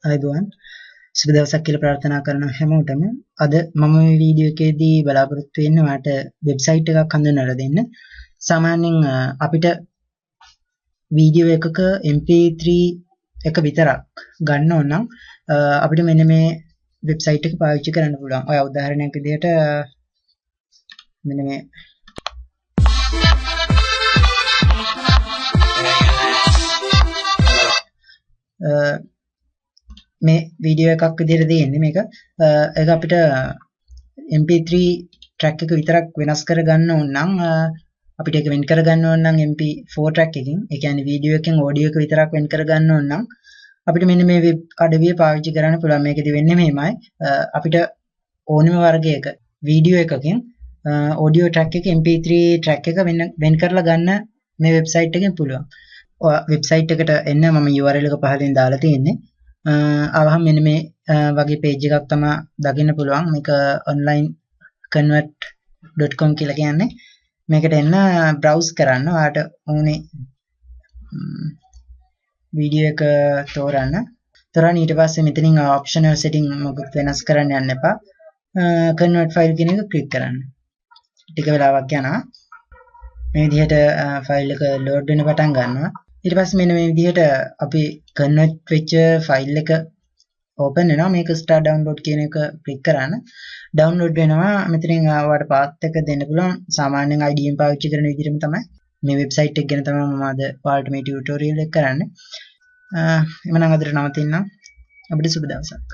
අයිබෝන් සුබ දවසක් කියලා ප්‍රාර්ථනා කරනවා හැමෝටම. අද මම මේ වීඩියෝ එකේදී බලාපොරොත්තු වෙන්නේ ඔයාලට වෙබ්සයිට් එකක් හඳුන්වලා දෙන්න. සාමාන්‍යයෙන් අපිට වීඩියෝ එකක MP3 එක විතරක් ගන්න ඕන නම් අපිට මෙන්න මේ වෙබ්සයිට් එක පාවිච්චි කරන්න පුළුවන්. ඔය උදාහරණයක් විදිහට මෙන්න මේ වීඩියෝ එකක් විදිහට දෙන්නේ මේක. ඒක අපිට MP3 track එක විතරක් වෙනස් කරගන්න ඕන නම් අපිට ඒක වෙන් කරගන්න ඕන නම් MP4 track එකකින්, ඒ කියන්නේ වීඩියෝ එකෙන් ඔඩියෝ එක විතරක් වෙන් කරගන්න ඕන නම් අපිට මෙන්න මේ වෙබ් අඩවිය පාවිච්චි කරන්න පුළුවන්. මේකෙදි වෙන්නේ මෙහෙමයි. අපිට ඕනම වර්ගයක වීඩියෝ එකකින් ඔඩියෝ track එක MP3 track එක වෙන් කරලා ගන්න මේ වෙබ්සයිට් එකෙන් පුළුවන්. වෙබ්සයිට් එකට එන්න මම URL එක පහලින් දාලා තියෙන්නේ. අවහම මෙන්න මේ වගේ page එකක් තමයි දකින්න පුළුවන්. මේක onlineconvert.com කියලා කියන්නේ. මේකට එන්න browse කරන්න. ඔයාලට ඕනේ වීඩියෝ එක තෝරන්න. තෝරන්න ඊට පස්සේ මෙතනින් optional setting මොකක්ද වෙනස් කරන්න යන්න එපා. convert file කියන එක click කරන්න. ටික වෙලාවක් යනවා. මේ විදිහට ෆයිල් එක load වෙන්න පටන් ගන්නවා. ඊට පස්සේ මෙන්න මේ විදිහට අපි convert වෙච්ච ෆයිල් එක open වෙනවා. මේක start download කියන එක click කරන්න. download වෙනවා. මෙතනින් ඔයාලට path එක දෙන්න පුළුවන්. සාමාන්‍යයෙන් IDM පාවිච්චි කරන විදිහටම තමයි මේ වෙබ්සයිට් එක ගැන තමයි මම අද ඔයාලට මේ ටියුටෝරියල් එක කරන්නේ. එමනම් අදට නවතින්නම්. අපිට සුබ දවසක්.